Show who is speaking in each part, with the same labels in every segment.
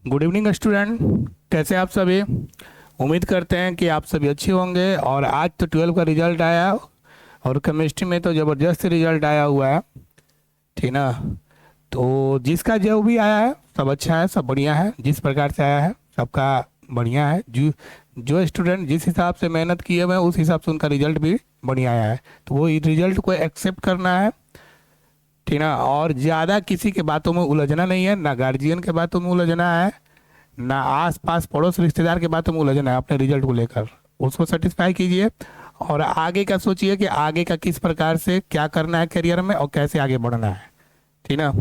Speaker 1: Good evening student, कैसे आप सभी। उम्मीद करते हैं कि आप सभी अच्छे होंगे। और आज तो 12 का रिजल्ट आया और केमिस्ट्री में तो ज़बरदस्त रिजल्ट आया हुआ है, ठीक ना। तो जिसका जो भी आया है सब अच्छा है, सब बढ़िया है। जिस प्रकार से आया है सबका बढ़िया है। जो जो स्टूडेंट जिस हिसाब से मेहनत किए हुए हैं उस हिसाब से उनका रिजल्ट भी बढ़िया आया है। तो वो रिजल्ट को एक्सेप्ट करना है, ठीक ना। और ज़्यादा किसी के बातों में उलझना नहीं है, ना गार्जियन के बातों में उलझना है, ना आस पास पड़ोस रिश्तेदार के बातों में उलझना है। अपने रिजल्ट को लेकर उसको सेटिस्फाई कीजिए और आगे का सोचिए कि आगे का किस प्रकार से क्या करना है करियर में और कैसे आगे बढ़ना है, ठीक ना।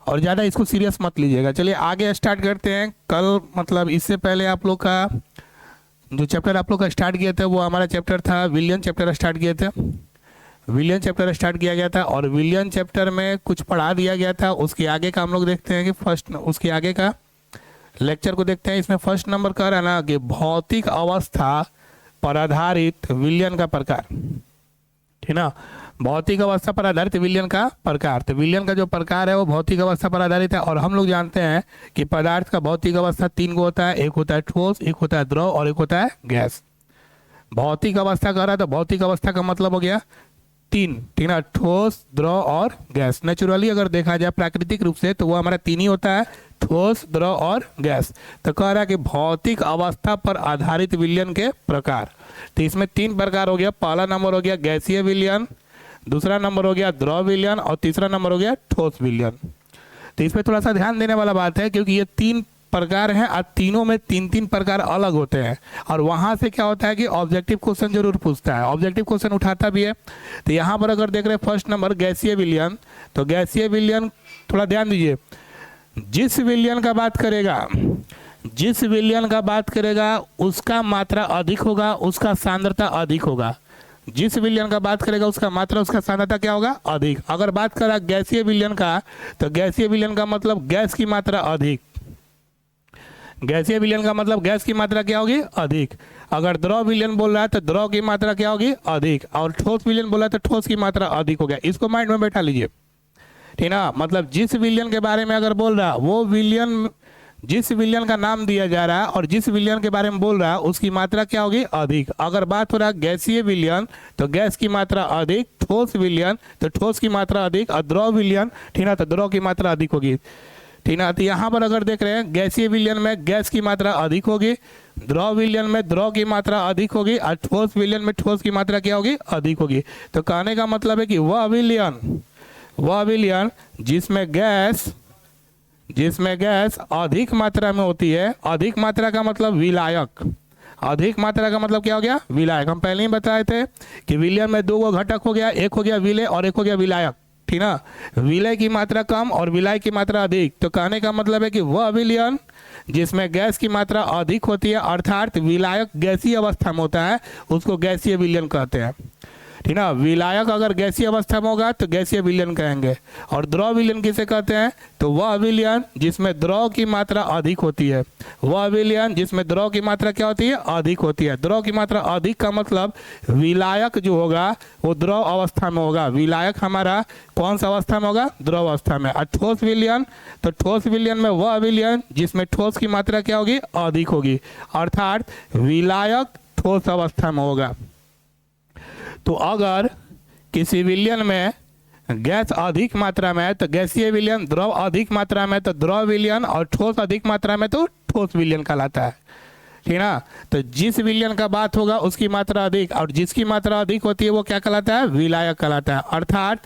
Speaker 1: और ज़्यादा इसको सीरियस मत लीजिएगा। चलिए आगे स्टार्ट करते हैं। कल मतलब इससे पहले आप लोग का जो चैप्टर आप लोग का स्टार्ट किए थे वो हमारा चैप्टर था विलियन चैप्टर स्टार्ट किए थे। विलियन चैप्टर स्टार्ट किया गया था और विलियन चैप्टर में कुछ पढ़ा दिया गया था। उसके आगे का हम लोग देखते हैं कि फर्स्ट उसके आगे का लेक्चर को देखते हैं। इसमें फर्स्ट नंबर कह रहा है ना कि भौतिक अवस्था पर आधारित विलियन का प्रकार, ठीक ना। भौतिक अवस्था पर आधारित विलियन का प्रकार। तो विलियन का जो प्रकार है वो भौतिक अवस्था पर आधारित है। और हम लोग जानते हैं कि पदार्थ का भौतिक अवस्था तीन को होता है। एक होता है ठोस, एक होता है द्रव और एक होता है गैस। भौतिक अवस्था कह रहा है तो भौतिक अवस्था का मतलब हो गया तीन, ठीक ना। ठोस, द्रव और गैस। नेचुरली अगर देखा जाए प्राकृतिक रूप से तो वो हमारा तीन ही होता है, ठोस, द्रव और गैस। तो कह रहा है कि भौतिक अवस्था पर आधारित विलयन के प्रकार। तो इसमें तीन प्रकार हो गया। पहला नंबर हो गया गैसीय विलयन, दूसरा नंबर हो गया द्रव विलयन और तीसरा नंबर हो गया ठोस विलयन। तो इसमें थोड़ा सा ध्यान देने वाला बात है क्योंकि ये तीन प्रकार हैं और तीनों में तीन तीन प्रकार अलग होते हैं। और वहाँ से क्या होता है कि ऑब्जेक्टिव क्वेश्चन जरूर पूछता है, ऑब्जेक्टिव क्वेश्चन उठाता भी है। तो यहाँ पर अगर देख रहे हैं फर्स्ट नंबर गैसीय विलयन, तो गैसीय विलयन थोड़ा ध्यान दीजिए। जिस विलयन का बात करेगा, जिस विलयन का बात करेगा उसका मात्रा अधिक होगा, उसका सांद्रता अधिक होगा। जिस विलयन का बात करेगा उसका मात्रा, उसका सांद्रता क्या होगा, अधिक। अगर बात करा गैसीय विलयन का तो गैसीय विलयन का मतलब गैस की मात्रा अधिक। गैसीय विलयन का मतलब गैस की मात्रा क्या होगी, अधिक। अगर द्रव विलयन बोल रहा है तो द्रव की मात्रा क्या होगी, अधिक। और ठोस विलयन बोला तो ठोस की मात्रा अधिक हो गया। इसको माइंड में बैठा लीजिए, ठीक ना। मतलब जिस विलयन के बारे में अगर बोल रहा है वो विलयन, जिस विलयन का नाम दिया जा रहा है और जिस विलयन के बारे में बोल रहा है उसकी मात्रा क्या होगी, अधिक। अगर बात हो रहा है गैसीय विलयन तो गैस की मात्रा अधिक, ठोस विलयन तो ठोस की मात्रा अधिक और द्रव विलयन, ठीक ना, तो द्रव की मात्रा अधिक होगी, ठीक ना। तो यहाँ पर अगर देख रहे हैं गैसीय विलयन में गैस की मात्रा अधिक होगी, द्रव विलयन में द्रव की मात्रा अधिक होगी और ठोस विलयन में ठोस की मात्रा क्या होगी, अधिक होगी। तो कहने का मतलब है कि वह विलयन जिसमें गैस अधिक मात्रा में होती है। अधिक मात्रा का मतलब विलायक। अधिक मात्रा का मतलब क्या हो गया, विलायक। हम पहले ही बताए थे कि विलयन में दो घटक हो गया, एक हो गया विलय और एक हो गया विलायक, ठीक ना। विलय की मात्रा कम और विलायक की मात्रा अधिक। तो कहने का मतलब है कि वह विलयन जिसमें गैस की मात्रा अधिक होती है अर्थात विलायक गैसीय अवस्था में होता है उसको गैसीय विलयन कहते हैं, ठीक ना। विलायक अगर गैसीय अवस्था में होगा तो गैसीय विलयन कहेंगे। और द्रव विलयन किसे कहते हैं, तो वह विलयन जिसमें द्रव की मात्रा अधिक होती है। वह विलयन जिसमें द्रव की मात्रा क्या होती है, अधिक होती है। द्रव की मात्रा अधिक का मतलब विलायक जो होगा वो द्रव अवस्था में होगा। विलायक हमारा कौन सा अवस्था में होगा, द्रव अवस्था में। और ठोस विलयन, तो ठोस विलयन में वह विलयन जिसमें ठोस की मात्रा क्या होगी, अधिक होगी। अर्थात विलायक ठोस अवस्था में होगा। तो अगर किसी विलयन में गैस अधिक मात्रा में है तो गैसीय विलयन, द्रव अधिक मात्रा में तो द्रव विलयन और ठोस अधिक मात्रा में तो ठोस विलयन कहलाता है, ठीक ना। तो जिस विलयन का बात होगा उसकी मात्रा अधिक और जिसकी मात्रा अधिक होती है वो क्या कहलाता है, विलायक कहलाता है। अर्थात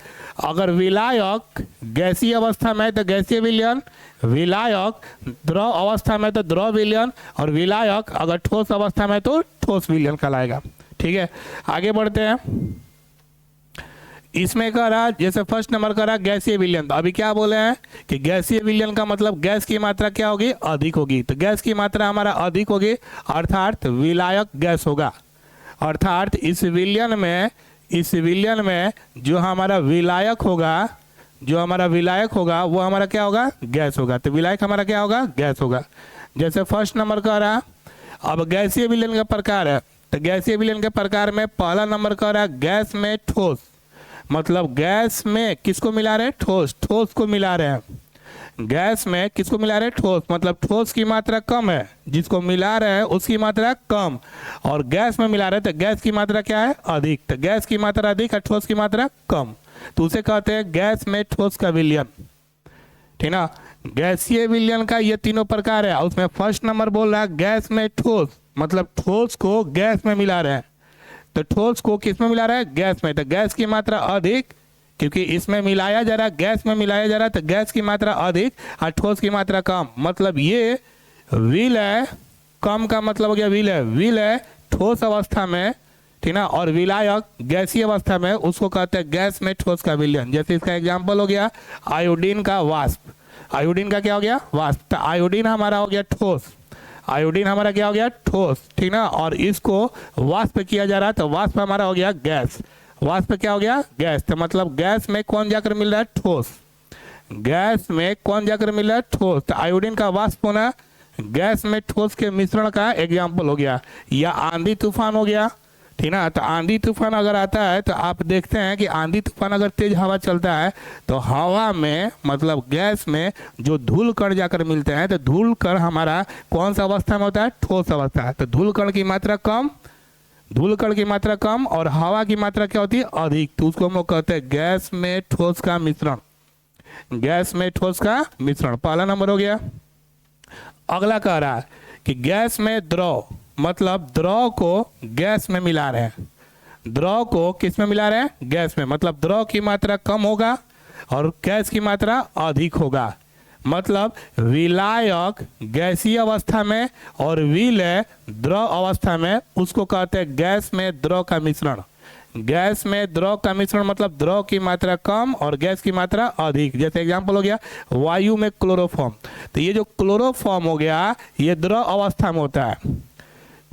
Speaker 1: अगर विलायक गैसीय अवस्था में है तो गैसीय विलयन, विलायक द्रव अवस्था में तो द्रव विलयन और विलायक अगर ठोस अवस्था में तो ठोस विलयन कहलाएगा, ठीक है। आगे बढ़ते हैं। इसमें कह रहा जैसे फर्स्ट नंबर कह रहा गैसीय विलयन। तो अभी क्या बोले हैं कि गैसीय विलयन का मतलब गैस की मात्रा क्या होगी, अधिक होगी। तो गैस की मात्रा हमारा अधिक होगी अर्थात विलायक गैस होगा। अर्थात इस विलयन में जो हमारा विलायक होगा वो हमारा क्या होगा, गैस होगा। तो विलायक हमारा क्या होगा, गैस होगा। जैसे फर्स्ट नंबर कह रहा अब गैसीय विलयन का प्रकार है। तो गैसीय विलयन के प्रकार में पहला नंबर कह रहा है गैस में ठोस। मतलब गैस में किसको मिला रहे हैं, ठोस को मिला रहे हैं। गैस में किसको मिला रहे हैं? ठोस, मतलब ठोस की मात्रा कम है, जिसको मिला रहे हैं उसकी मात्रा कम, और गैस में मिला रहे हैं तो गैस की मात्रा क्या है? अधिक। तो गैस की मात्रा अधिक और ठोस की मात्रा कम, तो उसे कहते हैं गैस में ठोस का विलयन, ठीक ना। गैसीय विलयन का ये तीनों प्रकार है, उसमें फर्स्ट नंबर बोल रहा है गैस में ठोस, मतलब ठोस को गैस में मिला रहे हैं। तो ठोस को किस में मिला रहा है? गैस में। तो गैस की मात्रा अधिक, क्योंकि इसमें मिलाया जा रहा है, गैस में मिलाया जा रहा है, तो गैस की मात्रा अधिक और ठोस की मात्रा कम, मतलब ये विलय, कम का मतलब हो गया विलय, विलय ठोस अवस्था में, ठीक ना, और विलायक गैसीय अवस्था में, उसको कहते हैं गैस में ठोस का विलयन। जैसे इसका एग्जाम्पल हो गया आयोडीन का वाष्प, आयोडीन का क्या हो गया? वाष्प। तो आयोडीन हमारा हो गया ठोस, आयोडीन हमारा क्या हो गया? ठोस, ठीक ना, और इसको वाष्प किया जा रहा है, तो वाष्प हमारा हो गया गैस, वाष्प क्या हो गया? गैस। तो मतलब गैस में कौन जाकर मिल रहा है? ठोस। गैस में कौन जाकर मिल रहा है? ठोस। तो आयोडीन का वाष्प होना गैस में ठोस के मिश्रण का एग्जाम्पल हो गया, या आंधी तूफान हो गया, ठीक ना। तो आंधी तूफान अगर आता है तो आप देखते हैं कि आंधी तूफान अगर तेज हवा चलता है तो हवा में, मतलब गैस में जो धूल कण जाकर मिलते हैं, तो धूल कण हमारा कौन सा अवस्था में होता है? ठोस अवस्था। तो धूल कण की मात्रा कम, धूल कण की मात्रा कम और हवा की मात्रा क्या होती है? अधिक, तो उसको हम लोग कहते हैं गैस में ठोस का मिश्रण, गैस में ठोस का मिश्रण। पहला नंबर हो गया। अगला कह रहा है कि गैस में द्रव, मतलब द्रव को गैस में मिला रहे हैं, द्रव को किस में मिला रहे हैं? गैस में, मतलब द्रव की मात्रा कम होगा और गैस की मात्रा अधिक होगा, मतलब विलायक गैसीय अवस्था में और विलय द्रव अवस्था में, उसको कहते हैं गैस में द्रव का मिश्रण। गैस में द्रव का मिश्रण मतलब द्रव की मात्रा कम और गैस की मात्रा अधिक। जैसे एग्जांपल हो गया वायु में क्लोरोफॉर्म, तो ये जो क्लोरोफॉर्म हो गया ये द्रव अवस्था में होता है,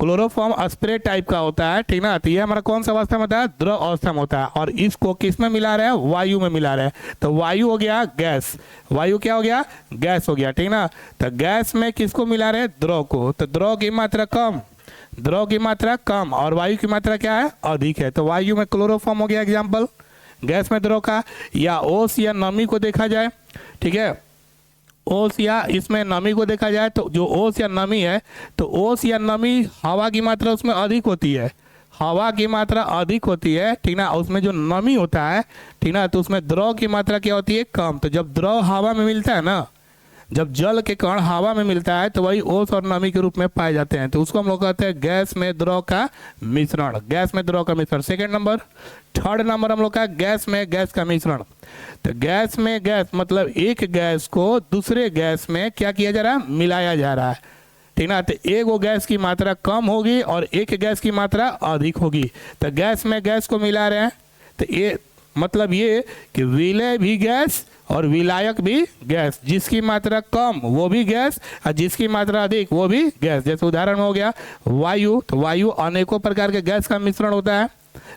Speaker 1: क्लोरोफॉर्म स्प्रे टाइप का होता है, ठीक ना। तो ये हमारा कौन सा अवस्था में होता है? द्रव अवस्था में होता है, और इसको किस में मिला रहे हैं? वायु में मिला रहे हैं। तो वायु हो गया गैस, वायु क्या हो गया? गैस हो गया, ठीक ना। तो गैस में किसको मिला रहे हैं? द्रव को। तो द्रव की मात्रा कम, द्रव की मात्रा कम और वायु की मात्रा क्या है? अधिक है। तो वायु में क्लोरोफॉर्म हो गया एग्जाम्पल गैस में द्रव का। या ओस या नमी को देखा जाए, ठीक है, ओस या इसमें नमी को देखा जाए तो जो ओस या नमी है, तो ओस या नमी हवा की मात्रा उसमें अधिक होती है, हवा की मात्रा अधिक होती है, ठीक ना। उसमें जो नमी होता है, ठीक ना, तो उसमें द्रव की मात्रा क्या होती है? कम। तो जब द्रव हवा में मिलता है ना, जब जल के कण हवा में मिलता है तो वही ओस और नमी के रूप में पाए जाते हैं, तो उसको हम लोग कहते हैं गैस में द्रव का मिश्रण, गैस में द्रव का मिश्रण। Second number. थर्ड नंबर हम लोग का गैस में गैस का मिश्रण। तो गैस में गैस मतलब एक गैस को दूसरे गैस में क्या किया जा रहा है? मिलाया जा रहा है, ठीक ना। तो एक वो गैस की मात्रा कम होगी और एक गैस की मात्रा अधिक होगी। तो गैस में गैस को मिला रहे हैं, तो ये मतलब ये कि विलय भी गैस और विलायक भी गैस, जिसकी मात्रा कम वो भी गैस और जिसकी मात्रा अधिक वो भी गैस। जैसे उदाहरण में हो गया वायु, तो वायु अनेकों प्रकार के गैस का मिश्रण होता है,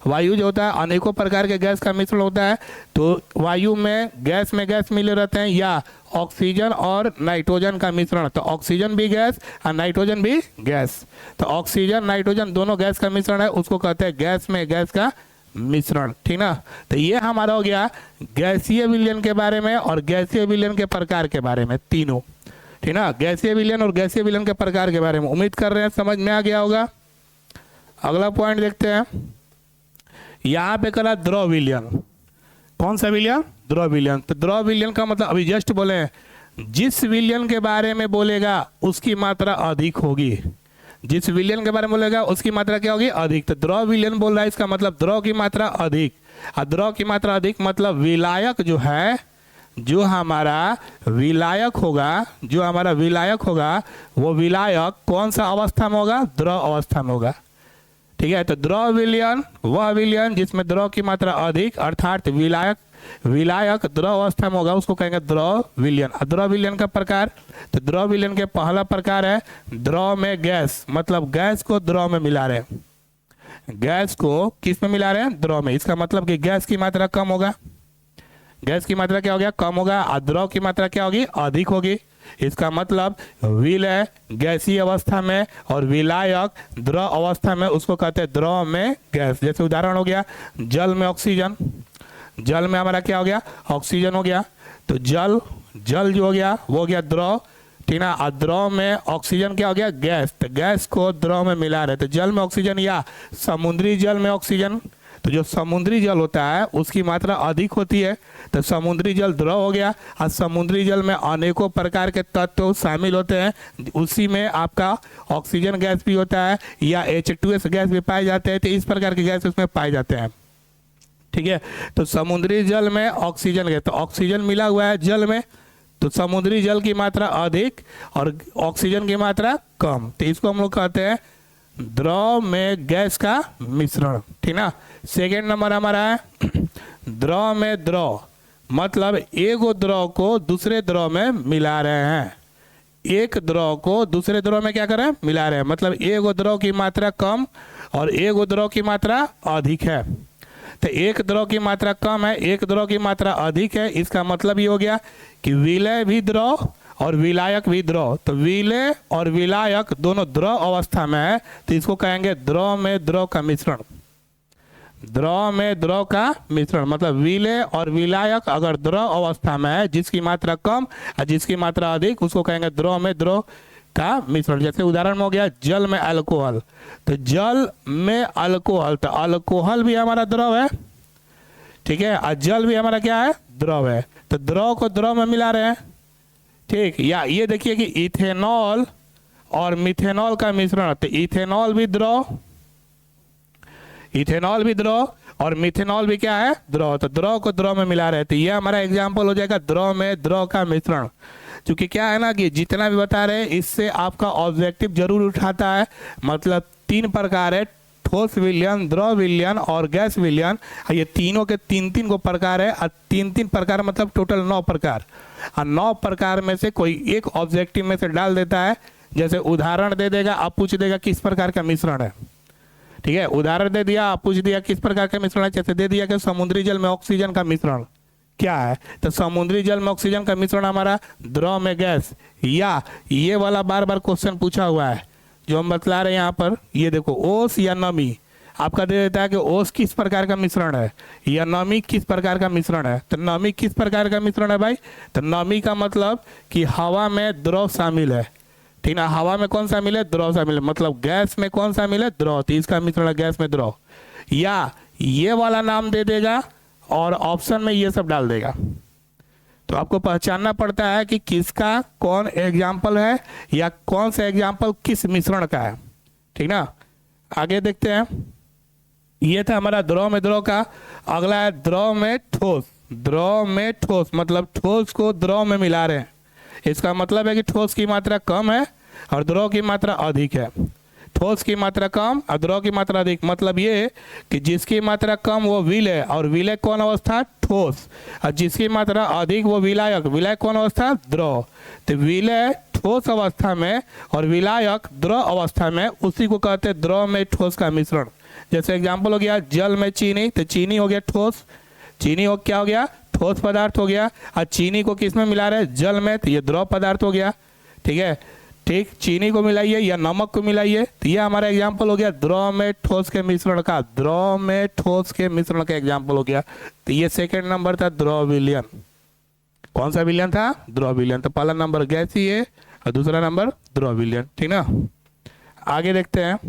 Speaker 1: वायु जो होता है अनेकों प्रकार के गैस का मिश्रण होता है। तो वायु में गैस मिले रहते हैं, या ऑक्सीजन और नाइट्रोजन का मिश्रण, तो ऑक्सीजन भी गैस और नाइट्रोजन भी गैस। तो ऑक्सीजन नाइट्रोजन दोनों गैस का मिश्रण है, उसको कहते हैं गैस में गैस का मिश्रण, ठीक ना। तो ये हमारा हो गया गैसीय विलयन के बारे में और गैसीय विलयन के प्रकार के बारे में, तीनों, ठीक ना। गैसीय विलयन और गैसीय विलयन के प्रकार के बारे में उम्मीद कर रहे हैं समझ में आ गया होगा। अगला पॉइंट देखते हैं, यहाँ पे करा द्रव विलयन। कौन सा विलयन? द्रव विलयन। तो द्रव विलयन का मतलब अभी जस्ट बोले, जिस विलयन के बारे में बोलेगा उसकी मात्रा अधिक होगी, जिस विलयन के बारे में बोलेगा उसकी मात्रा क्या होगी? अधिक। तो द्रव विलयन बोल रहा है, इसका मतलब द्रव की मात्रा अधिक, और द्रव की मात्रा अधिक मतलब विलायक जो है, जो हमारा विलायक होगा, जो हमारा विलायक होगा वो विलायक कौन सा अवस्था में होगा? द्रव अवस्था में होगा, ठीक है। तो द्रव विलयन वह विलयन जिसमें द्रव की मात्रा अधिक अर्थात विलायक द्रव अवस्था में होगा, उसको कहेंगे द्रव विलयन। द्रव विलयन का प्रकार, तो द्रव विलयन के पहला प्रकार है द्रव में गैस, मतलब गैस को द्रव में मिला रहे हैं, गैस को किस में मिला रहे हैं? द्रव में। इसका मतलब कि गैस की मात्रा कम होगा, गैस की मात्रा क्या हो गया? कम होगा, और द्रव की मात्रा क्या होगी? अधिक होगी। इसका मतलब विलय गैसीय अवस्था में और विलायक द्रव अवस्था में, उसको कहते हैं द्रव में गैस। जैसे उदाहरण हो गया जल में ऑक्सीजन, जल में हमारा क्या हो गया? ऑक्सीजन हो गया। तो जल जल जो हो गया वो हो गया द्रव, ठीक ना। और द्रव में ऑक्सीजन क्या हो गया, गैस। तो गैस को द्रव में मिला रहे, तो जल में ऑक्सीजन या समुद्री जल में ऑक्सीजन। तो जो समुद्री जल होता है उसकी मात्रा अधिक होती है, तो समुद्री जल द्रव हो गया। और समुद्री जल में अनेकों प्रकार के तत्व शामिल होते हैं, उसी में आपका ऑक्सीजन गैस भी होता है या H2S गैस भी पाए जाते हैं। तो इस प्रकार के गैस उसमें पाए जाते हैं, ठीक है। तो समुद्री जल में ऑक्सीजन गैस, तो ऑक्सीजन मिला हुआ है जल में, तो समुद्री जल की मात्रा अधिक और ऑक्सीजन की मात्रा कम, तो इसको हम लोग कहते हैं द्रव में गैस का मिश्रण, ठीक ना। सेकेंड नंबर हमारा है द्रव में द्रव, मतलब एक द्रव को दूसरे द्रव में मिला रहे हैं। एक द्रव को दूसरे द्रव में क्या कर रहे हैं, मिला रहे हैं, मतलब एक द्रव की मात्रा कम और एक द्रव की मात्रा अधिक है। तो एक द्रव की मात्रा कम है, एक द्रव की मात्रा अधिक है, इसका मतलब ये हो गया कि विलय भी द्रव और विलायक भी द्रव। तो विलय और विलायक दोनों द्रव अवस्था में है, तो इसको कहेंगे द्रव में द्रव का मिश्रण। द्रव में द्रव का मिश्रण मतलब विलय और विलायक अगर द्रव अवस्था में है, जिसकी मात्रा कम और जिसकी मात्रा अधिक, उसको कहेंगे द्रव में द्रव का मिश्रण। जैसे उदाहरण में हो गया जल में अल्कोहल, तो जल में अल्कोहल, तो अल्कोहल भी हमारा द्रव है, ठीक है, और जल भी हमारा क्या है, द्रव है। तो द्रव को द्रव में मिला रहे हैं, ठीक। या ये देखिए कि इथेनॉल और मिथेनॉल का मिश्रण, तो इथेनॉल भी द्रव, इथेनॉल भी द्रव और मिथेनॉल भी क्या है, द्रव। तो द्रव को द्रव में मिला रहे हैं, तो ये हमारा एग्जाम्पल हो जाएगा द्रव में द्रव का मिश्रण। क्योंकि क्या है ना कि जितना भी बता रहे हैं इससे आपका ऑब्जेक्टिव जरूर उठाता है। मतलब 3 प्रकार है, ठोस विलयन, द्रव विलयन और गैस विलयन। ये तीनों के 3-3 को प्रकार है, और 3-3 प्रकार मतलब टोटल 9 प्रकार। और 9 प्रकार में से कोई एक ऑब्जेक्टिव में से डाल देता है। जैसे उदाहरण दे देगा, आप पूछ देगा किस प्रकार का मिश्रण है, ठीक है। उदाहरण दे दिया, आप पूछ दिया किस प्रकार का मिश्रण है। जैसे दे दिया कि समुद्री जल में ऑक्सीजन का मिश्रण क्या है, तो समुद्री जल में ऑक्सीजन का मिश्रण हमारा द्रव में गैस। या ये वाला बार बार क्वेश्चन पूछा हुआ है जो हम बतला रहे हैं यहाँ पर, ये देखो ओस या नमी, आपका दे देता है कि ओस किस प्रकार का मिश्रण है या नमी किस प्रकार का मिश्रण है। तो नमी किस प्रकार का मिश्रण है भाई, तो नमी का मतलब कि हवा में द्रव शामिल है, ठीक ना। हवा में कौन शामिल है, द्रव शामिल है, मतलब गैस में कौन शामिल है, द्रव, तो इसका मिश्रण है गैस में द्रव। या ये वाला नाम दे देगा और ऑप्शन में ये सब डाल देगा। तो आपको पहचानना पड़ता है कि किसका कौन एग्जाम्पल है या कौन सा एग्जाम्पल किस मिश्रण का है, ठीक ना। आगे देखते हैं, ये था हमारा द्रव में द्रव का। अगला है द्रव में ठोस। द्रव में ठोस मतलब ठोस को द्रव में मिला रहे हैं, इसका मतलब है कि ठोस की मात्रा कम है और द्रव की मात्रा अधिक है। ठोस की मात्रा कम और द्रव की मात्रा अधिक, मतलब ये कि जिसकी मात्रा कम वो विलय, और विलय कौन अवस्था, ठोस, और जिसकी मात्रा अधिक वो विलायक, विलायक कौन अवस्था, द्रव। तो विलय ठोस अवस्था में और विलायक द्रव अवस्था में, उसी को कहते हैं द्रव में ठोस का मिश्रण। जैसे एग्जाम्पल हो गया जल में चीनी, तो चीनी हो गया ठोस, चीनी हो क्या हो गया, ठोस पदार्थ हो गया। और चीनी को किस में मिला रहे हैं, जल में, तो ये द्रव पदार्थ हो गया, ठीक है। ठीक, चीनी को मिलाइए या नमक को मिलाइए, तो ये हमारा एग्जाम्पल हो गया द्रव में ठोस के मिश्रण का, द्रव में ठोस के मिश्रण का एग्जाम्पल हो गया। तो ये सेकंड नंबर था द्रव विलयन। कौन सा विलयन था, द्रव विलयन। तो पहला नंबर गैसीय और दूसरा नंबर द्रव विलयन, ठीक ना। आगे देखते हैं,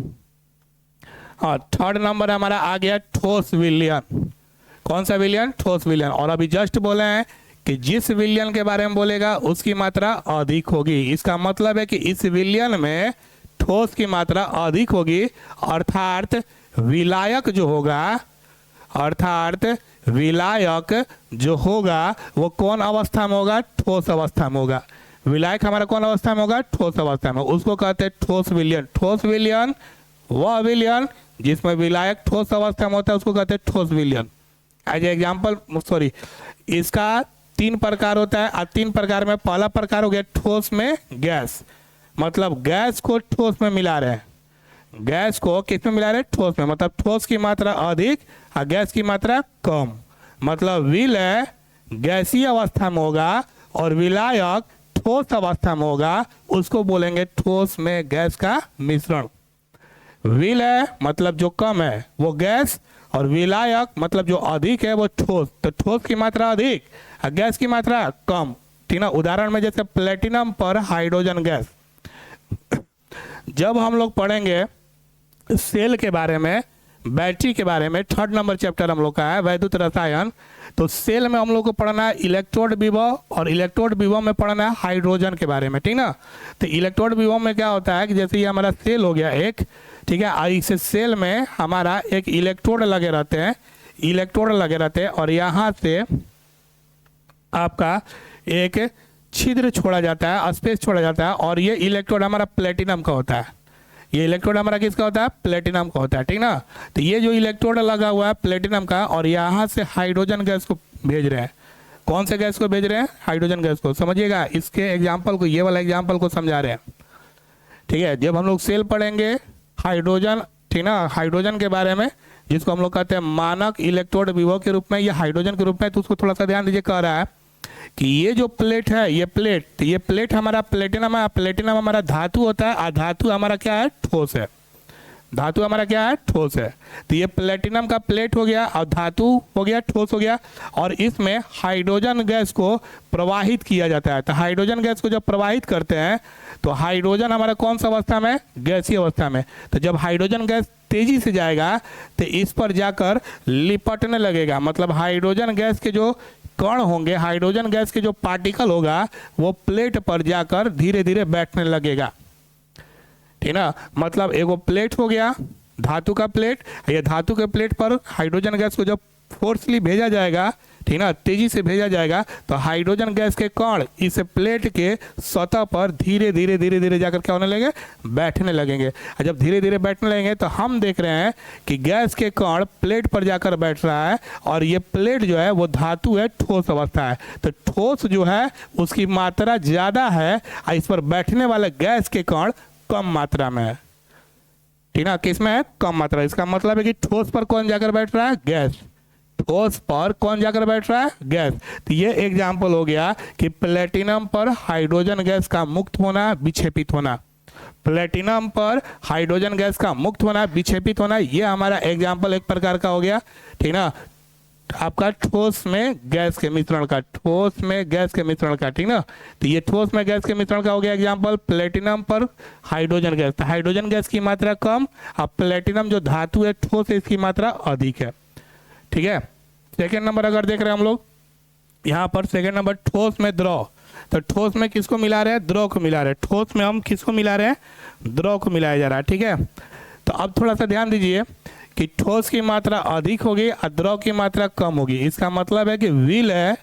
Speaker 1: हाँ थर्ड नंबर हमारा आ गया ठोस विलयन। कौन सा विलयन, ठोस विलयन। और अभी जस्ट बोले हैं कि जिस विलयन के बारे में बोलेगा उसकी मात्रा अधिक होगी, इसका मतलब है कि इस विलयन में ठोस की मात्रा अधिक होगी, अर्थात विलायक जो होगा, अर्थात विलायक जो होगा वो कौन अवस्था में होगा, ठोस अवस्था में होगा। विलायक हमारा कौन अवस्था में होगा, ठोस अवस्था में, उसको कहते हैं ठोस विलयन। ठोस विलयन वह विलयन जिसमें विलायक ठोस अवस्था में होता है, उसको कहते हैं ठोस विलयन। एज एग्जाम्पल, सॉरी, इसका 3 प्रकार होता है, और 3 प्रकार में पहला प्रकार हो गया ठोस में गैस, मतलब गैस को ठोस में मिला रहे हैं, गैस को किस में मिला रहे हैं, ठोस में, मतलब ठोस की मात्रा अधिक और गैस की मात्रा कम, मतलब विलय गैसीय अवस्था में होगा और विलायक ठोस अवस्था में होगा, उसको बोलेंगे ठोस में गैस का मिश्रण। विलय मतलब जो कम है वो गैस, और विलायक मतलब जो अधिक है वो ठोस। तो ठोस की मात्रा अधिक और गैस की मात्रा कम, ठीक ना। उदाहरण में जैसे प्लेटिनम पर हाइड्रोजन गैस, जब हम लोग पढ़ेंगे सेल के बारे में, बैटरी के बारे में, 3rd नंबर चैप्टर हम लोग का है वैद्युत रसायन, तो सेल में हम लोग को पढ़ना है इलेक्ट्रोड विभव, और इलेक्ट्रोड विभव में पढ़ना है हाइड्रोजन के बारे में, ठीक ना। तो इलेक्ट्रोड विभव में क्या होता है कि जैसे ये हमारा सेल हो गया एक, ठीक है, और इस सेल में हमारा एक इलेक्ट्रोड लगे रहते हैं, इलेक्ट्रोड लगे रहते हैं, और यहाँ से आपका एक छिद्र छोड़ा जाता है, स्पेस छोड़ा जाता है, और ये इलेक्ट्रोड हमारा प्लेटिनम का होता है। ये इलेक्ट्रोड हमारा किसका होता है? प्लेटिनम का होता है, ठीक ना। तो ये जो इलेक्ट्रोड लगा हुआ है प्लेटिनम का, और यहाँ से हाइड्रोजन गैस को भेज रहे हैं। कौन से गैस को भेज रहे हैं? हाइड्रोजन गैस को। समझिएगा, इसके एग्जाम्पल को, ये वाला एग्जाम्पल को समझा रहे हैं, ठीक है। जब हम लोग सेल पढ़ेंगे हाइड्रोजन, ठीक ना, हाइड्रोजन के बारे में, जिसको हम लोग कहते हैं मानक इलेक्ट्रोड विभव के रूप में, ये हाइड्रोजन के रूप में, तो उसको थोड़ा सा ध्यान दीजिए। कह रहा है कि ये जो प्लेट है, ये प्लेट, तो ये प्लेट हमारा प्लेटिनम है, प्लेटिनम हमारा धातु होता है, और धातु हमारा क्या है? ठोस है। धातु हमारा क्या है? ठोस है। तो ये प्लेटिनम का प्लेट हो गया, और धातु हो गया, ठोस हो गया, और इसमें हाइड्रोजन गैस को प्रवाहित किया जाता है। तो हाइड्रोजन गैस को जब प्रवाहित करते हैं तो हाइड्रोजन हमारा कौन सा अवस्था में? गैसीय अवस्था में। तो जब हाइड्रोजन गैस तेजी से जाएगा तो इस पर जाकर लिपटने लगेगा, मतलब हाइड्रोजन गैस के जो कण होंगे, हाइड्रोजन गैस के जो पार्टिकल होगा, वो प्लेट पर जाकर धीरे धीरे बैठने लगेगा, ठीक ना। मतलब एगो प्लेट हो गया, धातु का प्लेट, ये धातु के प्लेट पर हाइड्रोजन गैस को जब फोर्सली भेजा जाएगा, ठीक ना, तेजी से भेजा जाएगा, तो हाइड्रोजन गैस के कण इस प्लेट के सतह पर धीरे धीरे धीरे धीरे जाकर क्या होने लगेंगे? बैठने लगेंगे। और जब धीरे धीरे बैठने लगेंगे तो हम देख रहे हैं कि गैस के कण प्लेट पर जाकर बैठ रहा है, और ये प्लेट जो है वो धातु है, ठोस अवस्था है। तो ठोस जो है उसकी मात्रा ज़्यादा है, और इस पर बैठने वाले गैस के कण कम मात्रा में है, ठीक ना। किस में है? कम मात्रा। इसका मतलब है कि ठोस पर कौन जाकर बैठ रहा है? गैस। ठोस पर कौन जाकर बैठ रहा है? गैस। तो ये एग्जाम्पल हो गया कि प्लेटिनम पर हाइड्रोजन गैस का मुक्त होना, विक्षेपित होना। प्लेटिनम पर हाइड्रोजन गैस का मुक्त होना, विक्षेपित होना, ये हमारा एग्जाम्पल एक प्रकार का हो गया, ठीक ना, आपका ठोस में गैस के मिश्रण का, ठोस में गैस के मिश्रण का, ठीक ना। तो ये ठोस में गैस के मिश्रण का हो गया एग्जाम्पल, प्लेटिनम पर हाइड्रोजन गैस। तो हाइड्रोजन गैस की मात्रा कम, अब प्लेटिनम जो धातु है ठोस है, इसकी मात्रा अधिक है, ठीक है। सेकेंड नंबर अगर देख रहे हैं हम लोग यहाँ पर, सेकेंड नंबर ठोस में द्रव। तो ठोस में किसको मिला रहे हैं? द्रव को मिला रहे हैं। ठोस में हम किसको मिला रहे हैं? द्रव को मिलाया जा रहा है, ठीक है। तो अब थोड़ा सा ध्यान दीजिए कि ठोस की मात्रा अधिक होगी और द्रव की मात्रा कम होगी। इसका मतलब है कि विलय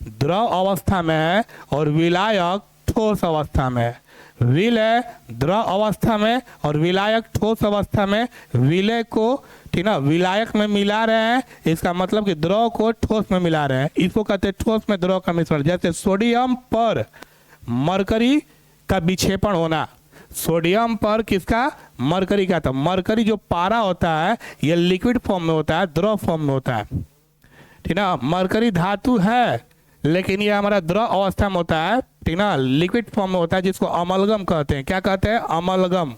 Speaker 1: द्रव अवस्था में है और विलायक ठोस अवस्था में है। विलय द्रव अवस्था में और विलायक ठोस अवस्था में। विलय को, ठीक ना, विलायक में मिला रहे हैं, इसका मतलब कि द्रव को ठोस में मिला रहे हैं, इसको कहते हैं ठोस में द्रव का मिश्रण। जैसे सोडियम पर मरकरी का विक्षेपण होना, सोडियम पर किसका? मरकरी का। तो मरकरी जो पारा होता है ये लिक्विड फॉर्म में होता है, द्रव फॉर्म में होता है, ठीक ना। मरकरी धातु है लेकिन ये हमारा द्रव अवस्था में होता है, ठीक ना, लिक्विड फॉर्म में होता है, जिसको अमलगम कहते हैं। क्या कहते हैं? अमलगम।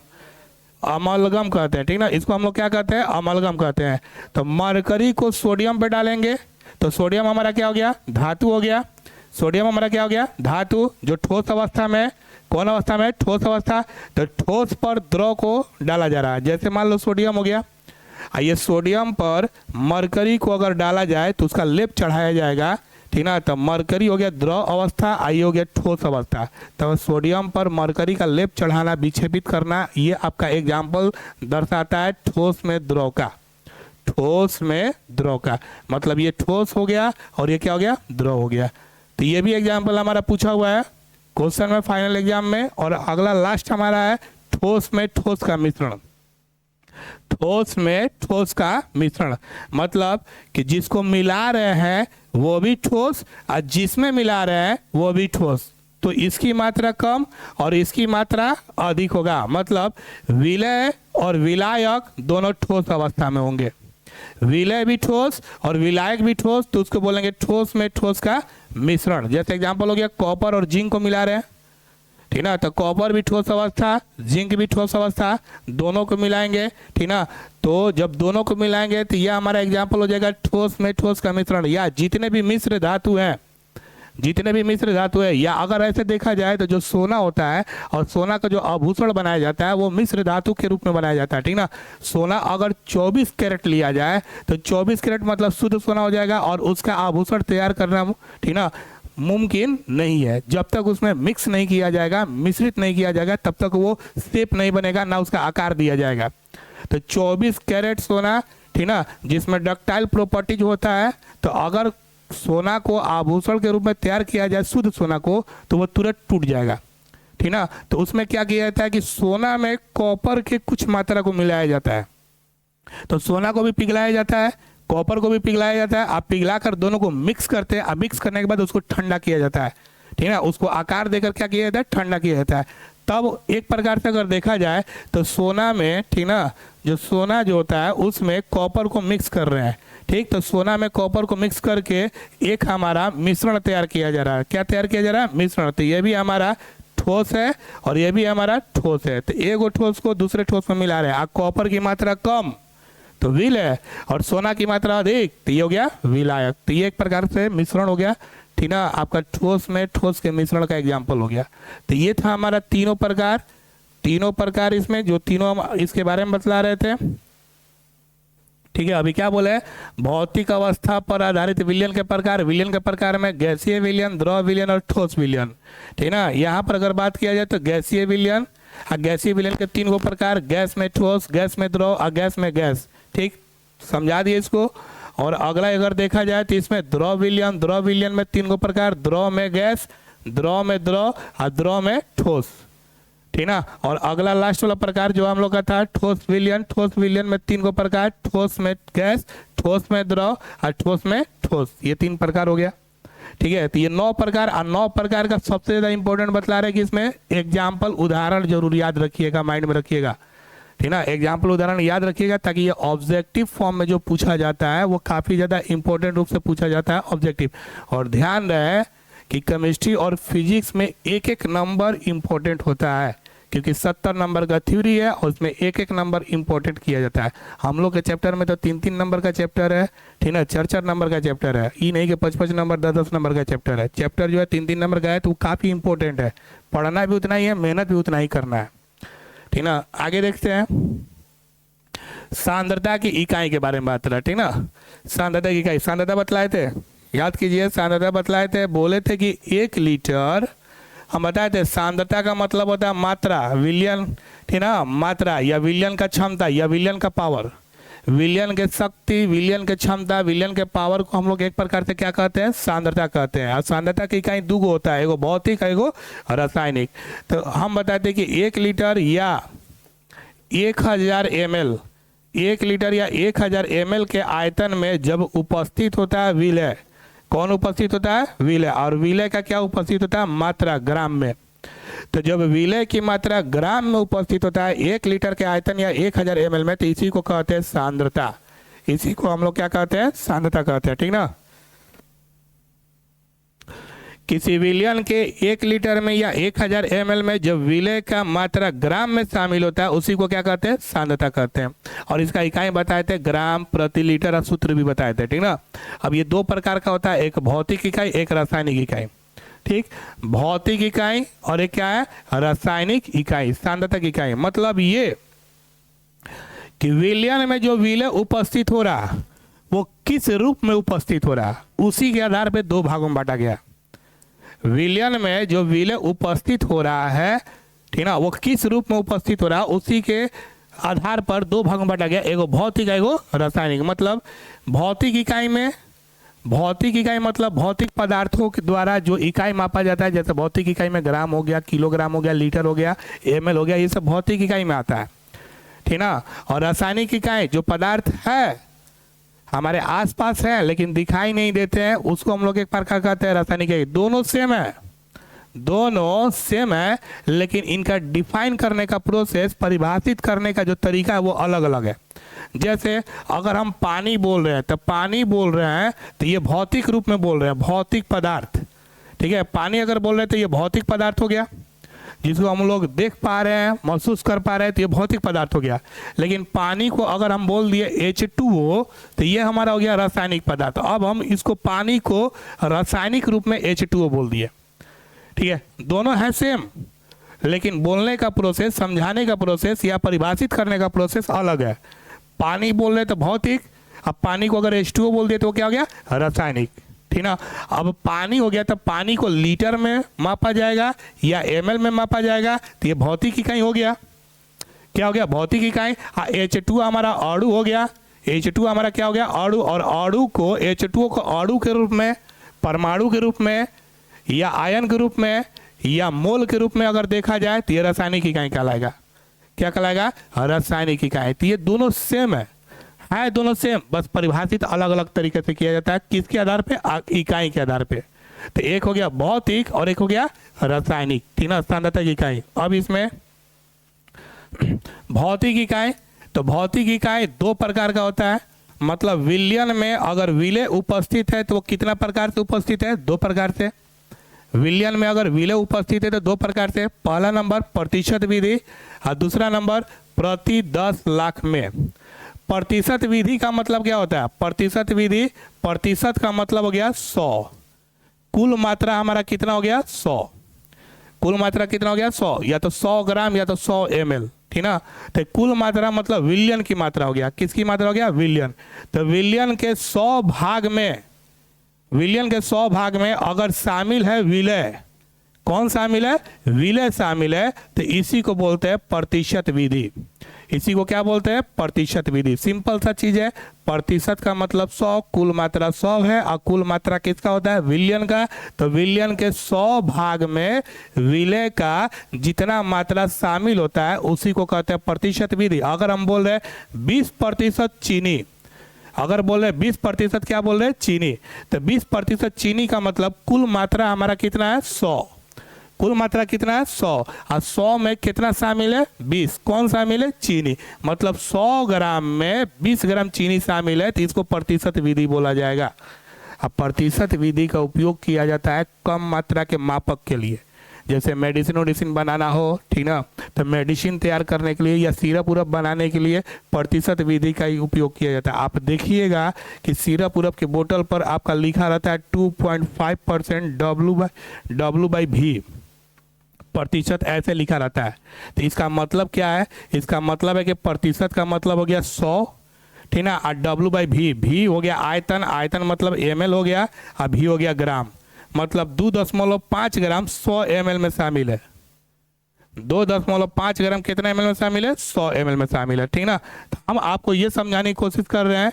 Speaker 1: अमलगम कहते हैं, ठीक ना। इसको हम लोग क्या कहते हैं? अमलगम कहते हैं। तो मरकरी को सोडियम पे डालेंगे तो सोडियम हमारा क्या हो गया? धातु हो गया। सोडियम हमारा क्या हो गया? धातु, जो ठोस अवस्था में। कौन अवस्था में? ठोस अवस्था। तो ठोस पर द्रव को डाला जा रहा है। जैसे मान लो सोडियम हो गया, ये सोडियम पर मरकरी को अगर डाला जाए तो उसका लेप चढ़ाया जाएगा, ठीक ना। तो मरकरी हो गया द्रव अवस्था, आई हो गया ठोस अवस्था। तो सोडियम पर मरकरी का लेप चढ़ाना, विक्षेपित करना, ये आपका एग्जाम्पल दर्शाता है ठोस में द्रव का। ठोस में द्रव का मतलब ये ठोस हो गया और ये क्या हो गया? द्रव हो गया। तो ये भी एग्जाम्पल हमारा पूछा हुआ है क्वेश्चन में, फाइनल एग्जाम में। और अगला लास्ट हमारा है ठोस में ठोस का मिश्रण। ठोस में ठोस का मिश्रण मतलब कि जिसको मिला रहे हैं वो भी ठोस और जिसमें मिला रहे हैं वो भी ठोस, तो इसकी मात्रा कम और इसकी मात्रा अधिक होगा। मतलब विलय और विलायक दोनों ठोस अवस्था में होंगे। विलय भी ठोस और विलायक भी ठोस, तो उसको बोलेंगे ठोस में ठोस का मिश्रण। जैसे एग्जांपल हो गया कॉपर और जिंक को मिला रहे हैं, ठीक ना। तो कॉपर भी ठोस अवस्था, जिंक भी ठोस अवस्था, दोनों को मिलाएंगे, ठीक ना। तो जब दोनों को मिलाएंगे तो यह हमारा एग्जाम्पल हो जाएगा ठोस में ठोस का मिश्रण। या जितने भी मिश्र धातु हैं, जितने भी मिश्र धातु है, या अगर ऐसे देखा जाए तो जो सोना होता है और सोना का जो आभूषण बनाया जाता है वो मिश्र धातु के रूप में बनाया जाता है, ठीक ना। सोना अगर 24 कैरेट लिया जाए तो 24 कैरेट मतलब शुद्ध सोना हो जाएगा, और उसका आभूषण तैयार करना, ठीक ना, मुमकिन नहीं है। जब तक उसमें मिक्स नहीं किया जाएगा, मिश्रित नहीं किया जाएगा, तब तक वो शेप नहीं बनेगा, ना उसका आकार दिया जाएगा। तो 24 कैरेट सोना, ठीक ना, जिसमें डक्टाइल प्रॉपर्टीज होता है, तो अगर सोना को आभूषण के रूप में तैयार किया जाए, शुद्ध सोना को, तो वो तुरंत टूट जाएगा, ठीक ना। तो उसमें क्या किया जाता है कि सोना में कॉपर के कुछ मात्रा को मिलाया जाता है। तो सोना को भी पिघलाया जाता है, कॉपर को भी पिघलाया जाता है। आप पिघला कर दोनों को मिक्स करते हैं। अब मिक्स करने के बाद उसको ठंडा किया जाता है, ठीक है। उसको आकार देकर क्या किया जाता है, ठंडा किया जाता है। तब एक प्रकार से अगर देखा जाए तो सोना में, ठीक ना, जो सोना जो होता है उसमें कॉपर को मिक्स कर रहे हैं, ठीक। तो सोना में कॉपर को मिक्स करके एक हमारा मिश्रण तैयार किया जा रहा है। क्या तैयार किया जा रहा है, मिश्रण। तो ये भी हमारा ठोस है और ये भी हमारा ठोस है। तो एक ठोस को दूसरे ठोस में मिला रहे हैं। कॉपर की मात्रा कम तो विलय, और सोना की मात्रा अधिक तो ये हो गया विलायक। तो ये एक प्रकार से मिश्रण हो गया, ठीक ना। आपका ठोस में ठोस के मिश्रण का एग्जाम्पल हो गया। तो ये था हमारा तीनों प्रकार इसमें जो तीनों हम इसके बारे में बतला रहे थे, ठीक है। अभी क्या बोले, भौतिक अवस्था पर आधारित विलयन के प्रकार। विलयन के प्रकार में गैसीय विलयन, द्रव विलयन और ठोस विलयन, ठीक ना। यहाँ पर अगर बात किया जाए तो गैसीय विलयन, गैसीय विलयन के 3 गो प्रकार, गैस में ठोस, गैस में द्रव और गैस में गैस, ठीक, समझा दिए इसको। और अगला अगर देखा जाए तो इसमें द्रव विलयन में 3 गो प्रकार, द्रव में गैस, द्रव में द्रव और द्रव में ठोस, ठीक ना। और अगला लास्ट वाला प्रकार जो हम लोग का था ठोस विलयन में 3 गो प्रकार, ठोस में गैस, ठोस में द्रव और ठोस में ठोस। ये 3 प्रकार हो गया, ठीक है। तो ये 9 प्रकार, और 9 प्रकार का सबसे ज्यादा इंपॉर्टेंट बतला रहे कि इसमें एग्जाम्पल उदाहरण जरूर याद रखिएगा, माइंड में रखिएगा, ठीक ना। एग्जाम्पल उदाहरण याद रखिएगा ताकि ये ऑब्जेक्टिव फॉर्म में जो पूछा जाता है वो काफी ज्यादा इंपॉर्टेंट रूप से पूछा जाता है ऑब्जेक्टिव। और ध्यान रहे कि केमिस्ट्री और फिजिक्स में एक एक नंबर इंपॉर्टेंट होता है, क्योंकि 70 नंबर का थ्योरी है और उसमें एक एक नंबर इंपॉर्टेंट किया जाता है। हम लोग के चैप्टर में तो 3-3 नंबर का चैप्टर है, ठीक ना, 4-4 नंबर का चैप्टर है। ये नहीं कि 5-5 नंबर 10-10 नंबर का चैप्टर है। चैप्टर जो है 3-3 नंबर का है, तो वो काफ़ी इंपॉर्टेंट है। पढ़ना भी उतना ही है, मेहनत भी उतना ही करना है, ठीक ना। आगे देखते हैं सांद्रता की इकाई के बारे में बात रहा, ठीक ना। सांद्रता की इकाई, सांद्रता बतलाए थे, याद कीजिए, सांद्रता बतलाए थे। बोले थे कि 1 लीटर, हम बताए थे सांद्रता का मतलब होता है मात्रा, विलयन, ठीक ना, मात्रा या विलयन का क्षमता या विलयन का पावर। विलयन के शक्ति, विलयन के क्षमता, विलयन के पावर को हम लोग एक प्रकार से क्या कहते हैं, सांद्रता कहते हैं। और सांद्रता की इकाई 2 गो होता है, एगो भौतिक, एगो रासायनिक। तो हम बताते हैं कि 1 लीटर या 1000 ml, 1 लीटर या 1000 ml के आयतन में जब उपस्थित होता है विलय, कौन उपस्थित होता है, विलय। और विलय का क्या उपस्थित होता है, मात्रा, ग्राम में। तो जब विलय की मात्रा ग्राम में उपस्थित होता है 1 लीटर के आयतन या 1000 ml में, तो इसी को कहते हैं सांद्रता। इसी को हम लोग क्या कहते हैं, सांद्रता कहते हैं, ठीक ना। किसी विलयन के 1 लीटर में या 1000 ml में जब विलय का मात्रा ग्राम में शामिल होता है उसी को क्या कहते हैं, सांद्रता कहते हैं। और इसका इकाई बताए थे ग्राम प्रति लीटर, और सूत्र भी बताए थे, ठीक ना। अब ये 2 प्रकार का होता है, एक भौतिक इकाई, एक रासायनिक इकाई, ठीक। भौतिक इकाई और एक क्या है, रासायनिक इकाई, सांद्रता की इकाई। मतलब ये कि विलयन में जो विलय उपस्थित हो रहा वो किस रूप में उपस्थित हो रहा, उसी के आधार पर 2 भागों में बांटा गया। विलयन में जो विलय उपस्थित हो रहा है, ठीक ना, वो किस रूप में उपस्थित हो रहा है उसी के आधार पर 2 भागों में बांटा गया, एगो भौतिक, एगो रासायनिक। मतलब भौतिक इकाई में, भौतिक इकाई मतलब भौतिक पदार्थों के द्वारा जो इकाई मापा जाता है, जैसे भौतिक इकाई में ग्राम हो गया, किलोग्राम हो गया, लीटर हो गया, ml हो गया, ये सब भौतिक इकाई में आता है, ठीक ना। और रासायनिक इकाई जो पदार्थ है हमारे आसपास है लेकिन दिखाई नहीं देते हैं, उसको हम लोग एक प्रकार कहते हैं रासायनिक इकाई। दोनों सेम है, लेकिन इनका डिफाइन करने का प्रोसेस, परिभाषित करने का जो तरीका है वो अलग अलग है। जैसे अगर हम पानी बोल रहे हैं तो पानी बोल रहे हैं तो ये भौतिक रूप में बोल रहे हैं, भौतिक पदार्थ, ठीक है। पानी अगर बोल रहे हैं तो ये भौतिक पदार्थ हो गया। जिसको हम लोग देख पा रहे हैं, महसूस कर पा रहे हैं, तो ये भौतिक पदार्थ हो गया। लेकिन पानी को अगर हम बोल दिए H2O तो ये हमारा हो गया रासायनिक पदार्थ। अब हम इसको पानी को रासायनिक रूप में H2O बोल दिए, ठीक है। दोनों है सेम, लेकिन बोलने का प्रोसेस, समझाने का प्रोसेस या परिभाषित करने का प्रोसेस अलग है। पानी बोल रहे तो भौतिक, अब पानी को अगर H2O बोल दिए तो क्या हो गया, रासायनिक, ठीक ना। अब पानी हो गया तो पानी को लीटर में मापा जाएगा या ml में मापा जाएगा, तो ये भौतिक इकाई हो गया। क्या हो गया, भौतिक इकाई। H2 हमारा अणु हो गया, H2 हमारा क्या हो गया, अणु। और अणु को, H2O को अणु के रूप में, परमाणु के रूप में या आयन के रूप में या मोल के रूप में अगर देखा जाए तो ये रासायनिक इकाई कहलाएगा। क्या कहलाएगा, रासायनिक इकाई। तो ये दोनों सेम है दोनों सेम, बस परिभाषित अलग अलग तरीके से किया जाता है। किसके आधार पे, इकाई के आधार पे। तो एक हो गया भौतिक और एक हो गया रासायनिक, ठीक ना, सांद्रता इकाई। अब इसमें भौतिक इकाई, तो भौतिक इकाई दो प्रकार का होता है। मतलब विलयन में अगर विलय उपस्थित है तो वो कितना प्रकार से उपस्थित है, दो प्रकार से। विलयन में अगर विलय उपस्थित है तो दो प्रकार से। पहला नंबर प्रतिशत विधि और दूसरा नंबर प्रति 10 लाख में। प्रतिशत विधि का मतलब क्या होता है, प्रतिशत विधि, प्रतिशत का मतलब हो गया 100। कुल मात्रा हमारा कितना हो गया, 100। कुल मात्रा कितना हो गया, 100, या तो 100 ग्राम या तो 100 ml, ठीक ना। तो कुल मात्रा मतलब विलयन की मात्रा हो गया। किसकी मात्रा हो गया, विलयन। तो विलयन के 100 भाग में, विलयन के 100 भाग में अगर शामिल है विलय, कौन शामिल है, विलय शामिल है, तो इसी को बोलते हैं प्रतिशत विधि। इसी को क्या बोलते हैं, प्रतिशत विधि। सिंपल सा चीज है, प्रतिशत का मतलब 100, कुल मात्रा 100 है, और कुल मात्रा किसका होता है, विलयन का। तो विलयन के 100 भाग में विलय का जितना मात्रा शामिल होता है उसी को कहते हैं प्रतिशत विधि। अगर हम बोल रहे 20% चीनी, अगर बोल रहे 20% क्या बोल रहे हैं, चीनी, तो 20% चीनी का मतलब कुल मात्रा हमारा कितना है, 100। कुल मात्रा कितना है, 100, और 100 में कितना शामिल है, 20। कौन शामिल है, चीनी। मतलब 100 ग्राम में 20 ग्राम चीनी शामिल है, तो इसको प्रतिशत विधि बोला जाएगा। अब प्रतिशत विधि का उपयोग किया जाता है कम मात्रा के मापक के लिए। जैसे मेडिसिन बनाना हो, ठीक ना, तो मेडिसिन तैयार करने के लिए या सिरप उरप बनाने के लिए प्रतिशत विधि का ही उपयोग किया जाता है। आप देखिएगा कि सिरप उरप के बोतल पर आपका लिखा रहता है 2.5% W/V, प्रतिशत ऐसे लिखा रहता है। तो इसका मतलब क्या है, इसका मतलब है कि प्रतिशत का मतलब हो गया 100, ठीक ना, और W/V, V हो गया आयतन, आयतन मतलब ml हो गया, और V हो गया ग्राम। मतलब 2.5 ग्राम 100 ml में शामिल है। 2.5 ग्राम कितना ml में शामिल है, 100 ml में शामिल है, ठीक ना। तो हम आपको ये समझाने की कोशिश कर रहे हैं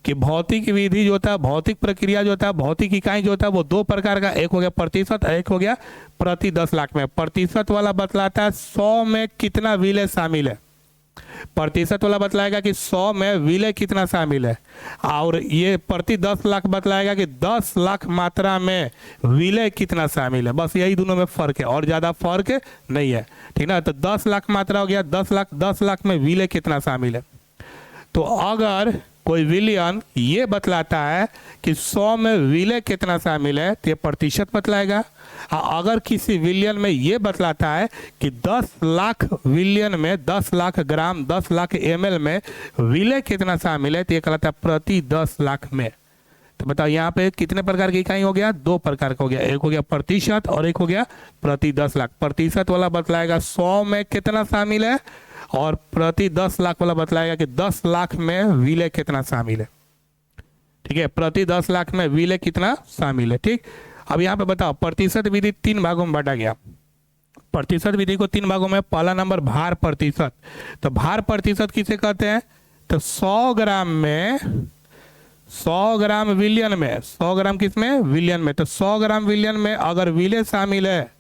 Speaker 1: कि भौतिक विधि जो होता है, भौतिक प्रक्रिया जो होता है, भौतिक इकाई जो होता है, वो दो प्रकार का, एक हो गया प्रतिशत, एक हो गया प्रति 10 लाख में। प्रतिशत वाला बतलाता है 100 में कितना विलय शामिल है। प्रतिशत वाला बतलाएगा कि 100 में विलय कितना शामिल है, और ये प्रति 10 लाख बतलाएगा कि 10 लाख मात्रा में विलय कितना शामिल है। बस यही दोनों में फर्क है, और ज़्यादा फर्क नहीं है, ठीक ना। तो 10 लाख मात्रा हो गया 10 लाख में विलय कितना शामिल है। तो अगर कोई विलयन ये बतलाता है कि 100 में विलय कितना शामिल है, तो ये प्रतिशत बतलाएगा। अगर किसी विलयन में ये बतलाता है कि 10 लाख विलयन में 10 लाख ग्राम 10 लाख ml में विलय कितना शामिल है, तो ये कहलाता है प्रति 10 लाख में। तो बताओ यहाँ पे कितने प्रकार की इकाई हो गया, दो प्रकार का हो गया। एक हो गया प्रतिशत और एक हो गया प्रति 10 लाख। प्रतिशत वाला बतलाएगा 100 में कितना शामिल है, और प्रति 10 लाख वाला बतलाएगा कि 10 लाख में विलय कितना शामिल है, ठीक है। प्रति 10 लाख में विलय कितना शामिल है, ठीक। अब यहाँ पे बताओ प्रतिशत विधि 3 भागों में बांटा गया। प्रतिशत विधि को 3 भागों में, पहला नंबर भार प्रतिशत। तो भार प्रतिशत किसे कहते हैं, तो 100 ग्राम में, 100 ग्राम विलयन में, 100 ग्राम किसमें, विलयन में। तो 100 ग्राम विलयन में अगर विलय शामिल है,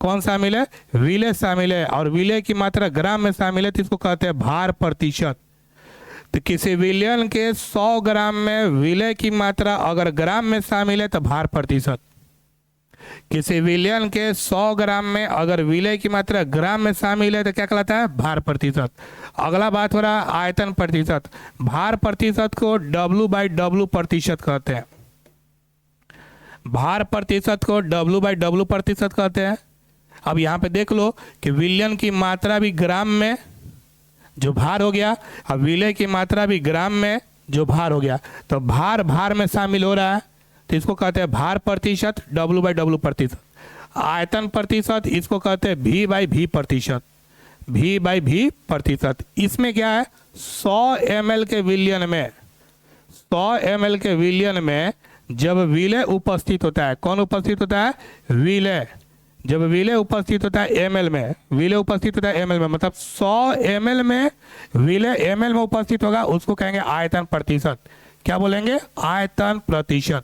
Speaker 1: कौन शामिल है, विलय शामिल है, और विलय की मात्रा ग्राम में शामिल है, तो इसको कहते हैं भार प्रतिशत। तो किसी विलयन के 100 ग्राम में विलय की मात्रा अगर ग्राम में शामिल है तो भार प्रतिशत। किसी विलयन के 100 ग्राम में अगर विलय की मात्रा ग्राम में शामिल है तो क्या कहलाता है, भार प्रतिशत। अगला बात हो रहा है आयतन प्रतिशत। भार प्रतिशत को W/W प्रतिशत कहते हैं। भार प्रतिशत को W/W प्रतिशत कहते हैं। अब यहाँ पे देख लो कि विलयन की मात्रा भी ग्राम में जो भार हो गया, अब विलय की मात्रा भी ग्राम में जो भार हो गया, तो भार भार में शामिल हो रहा है, तो इसको कहते हैं भार प्रतिशत, W/W प्रतिशत। आयतन प्रतिशत, इसको कहते हैं V/V प्रतिशत, V/V प्रतिशत। इसमें क्या है, 100 ml के विलयन में, 100 ml के विलयन में जब विलय उपस्थित होता है, कौन उपस्थित होता है, विलय। जब विलय उपस्थित होता है ml में, विलय उपस्थित होता है ml में, मतलब 100 ml में विलय ml में उपस्थित होगा, उसको कहेंगे आयतन प्रतिशत। क्या बोलेंगे, आयतन प्रतिशत,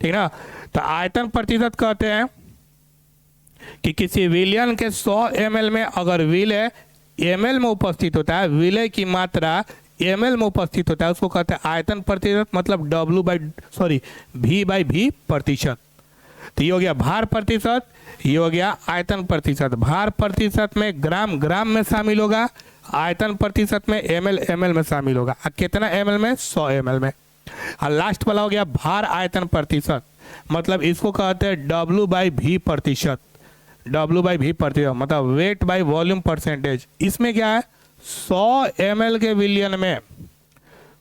Speaker 1: ठीक ना। तो आयतन प्रतिशत कहते हैं कि किसी विलयन के 100 ml में अगर विलय ml में उपस्थित होता है, विलय की मात्रा ml में उपस्थित होता है, उसको कहते हैं आयतन प्रतिशत, मतलब V/V प्रतिशत। तो ये हो गया भार प्रतिशत, ये हो गया आयतन प्रतिशत। भार प्रतिशत में ग्राम ग्राम में शामिल होगा, आयतन प्रतिशत में ml में शामिल होगा। कितना ml में, 100 ml में। और लास्ट वाला हो गया भार आयतन प्रतिशत, मतलब इसको कहते हैं W/V प्रतिशत, W/V प्रतिशत, मतलब वेट बाय वॉल्यूम परसेंटेज। इसमें क्या है, 100 ml के विलयन में,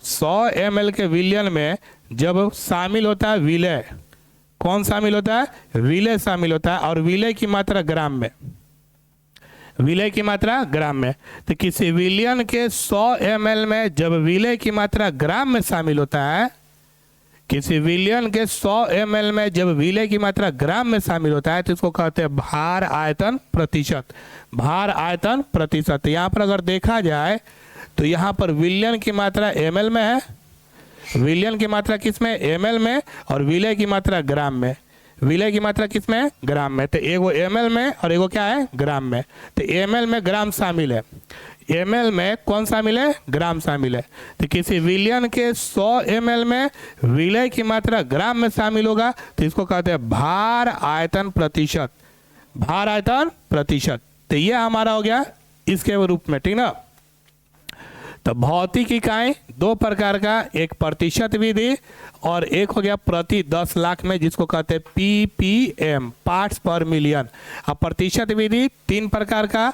Speaker 1: 100 ml के विलयन में जब शामिल होता है विलय, कौन शामिल होता है, विलय शामिल होता है, और विलय की मात्रा ग्राम में, विलय की मात्रा ग्राम में। तो किसी विलयन के 100 ml में जब विलय की मात्रा ग्राम में शामिल होता है, किसी विलयन के 100 ml में जब विलय की मात्रा ग्राम में शामिल होता है, तो इसको कहते हैं भार आयतन प्रतिशत, भार आयतन प्रतिशत। यहाँ पर अगर देखा जाए तो यहाँ पर विलयन की मात्रा ml में है, विलयन की मात्रा किस में, ml में, और विलय की मात्रा ग्राम में। विलय की मात्रा किस में, ग्राम में। तो एगो ml में और एगो क्या है, ग्राम में। तो ml में ग्राम शामिल है, ml में कौन शामिल है, ग्राम शामिल है। तो किसी विलयन के 100 ml में विलय की मात्रा ग्राम में शामिल होगा, तो इसको कहते हैं भार आयतन प्रतिशत, भार आयतन प्रतिशत। तो ये हमारा हो गया इसके रूप में, ठीक ना। तो भौतिक इकाई दो प्रकार का, एक प्रतिशत विधि और एक हो गया प्रति 10 लाख में, जिसको कहते हैं ppm, पार्ट्स पर मिलियन। अब प्रतिशत विधि 3 प्रकार का,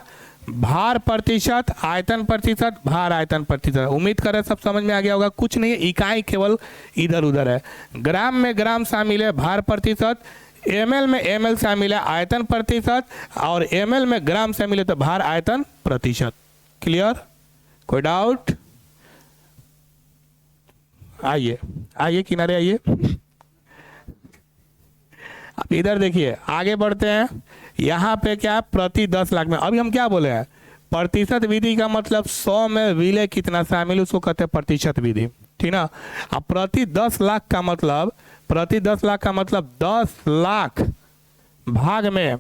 Speaker 1: भार प्रतिशत, आयतन प्रतिशत, भार आयतन प्रतिशत। उम्मीद करें सब समझ में आ गया होगा। कुछ नहीं, इकाई केवल इधर उधर है। ग्राम में ग्राम शामिल है, भार प्रतिशत, ml में ml शामिल है, आयतन प्रतिशत, और ml में ग्राम शामिल है, तो भार आयतन प्रतिशत। क्लियर, कोई डाउट? आइए आइए किनारे आइए। अब इधर देखिए, आगे बढ़ते हैं। यहाँ पे क्या, प्रति 10 लाख में। अभी हम क्या बोले हैं, प्रतिशत विधि का मतलब 100 में विलय कितना शामिल, उसको कहते हैं प्रतिशत विधि, ठीक ना। अब प्रति 10 लाख का मतलब, प्रति 10 लाख का मतलब 10 लाख भाग में,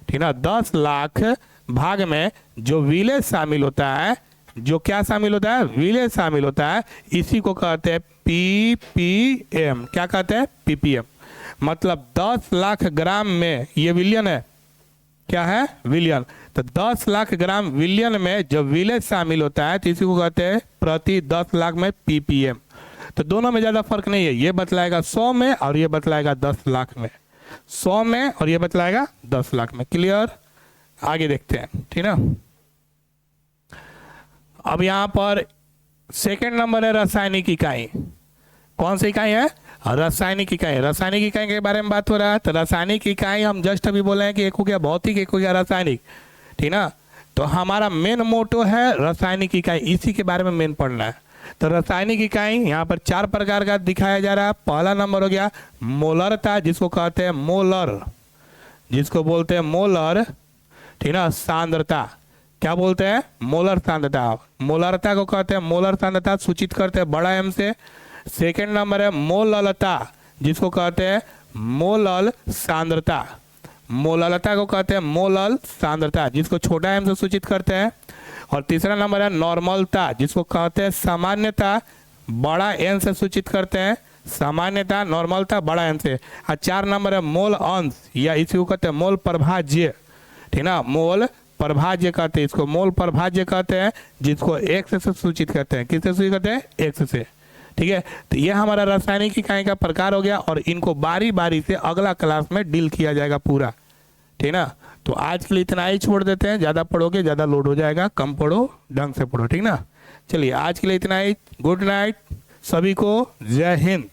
Speaker 1: ठीक ना, 10 लाख भाग में जो विलय शामिल होता है, जो क्या शामिल होता है, विलय शामिल होता है, इसी को कहते हैं ppm। क्या कहते हैं, ppm। मतलब 10 लाख ग्राम में, ये विलयन है, क्या है, विलयन। तो 10 लाख ग्राम विलयन में जब विलय शामिल होता है, तो इसी को कहते हैं प्रति 10 लाख में ppm। तो दोनों में ज़्यादा फर्क नहीं है, ये बतलाएगा 100 में और ये बतलाएगा 10 लाख में, 100 में और ये बतलाएगा 10 लाख में। क्लियर, आगे देखते हैं, ठीक ना। अब यहाँ पर सेकंड नंबर है रासायनिक इकाई। कौन सी इकाई है, रासायनिक इकाई। रासायनिक इकाई के बारे में बात हो रहा है। तो रासायनिक इकाई हम जस्ट अभी बोले हैं कि एक हो गया भौतिक, एक हो गया रासायनिक, ठीक ना। तो हमारा मेन मोटो है रासायनिक इकाई, इसी के बारे में मेन पढ़ना है। तो रासायनिक इकाई यहाँ पर 4 प्रकार का दिखाया जा रहा है। पहला नंबर हो गया मोलरता, जिसको कहते हैं मोलर, जिसको बोलते हैं मोलर, ठीक ना। सांद्रता, क्या बोलते हैं, मोलर सांद्रता। मोलरता को कहते हैं, मोलर सांद्रता सूचित करते हैं बड़ा एम से। सेकंड नंबर है मोललता, जिसको कहते हैं मोलल सांद्रता। मोललता को कहते हैं मोलल सांद्रता, जिसको छोटा एम से सूचित करते हैं। और तीसरा नंबर है नॉर्मलता, जिसको कहते हैं सामान्यता, बड़ा एन से सूचित करते हैं, सामान्यता, नॉर्मलता, बड़ा एन से। और 4 नंबर है मोल अंश, या इसी को कहते हैं मोल प्रभाज्य, ठीक ना। मोल प्रभाज्य कहते हैं इसको, मोल प्रभाज्य कहते हैं, जिसको एक्स से सूचित करते हैं। किससे सूचित करते हैं, एक्स से, ठीक है। तो ये हमारा रासायनिक इकाई का प्रकार हो गया, और इनको बारी बारी से अगला क्लास में डील किया जाएगा पूरा, ठीक ना। तो आज के लिए इतना ही छोड़ देते हैं, ज़्यादा पढ़ोगे ज़्यादा लोड हो जाएगा, कम पढ़ो, ढंग से पढ़ो, ठीक ना। चलिए आज के लिए इतना ही, गुड नाइट सभी को, जय हिंद।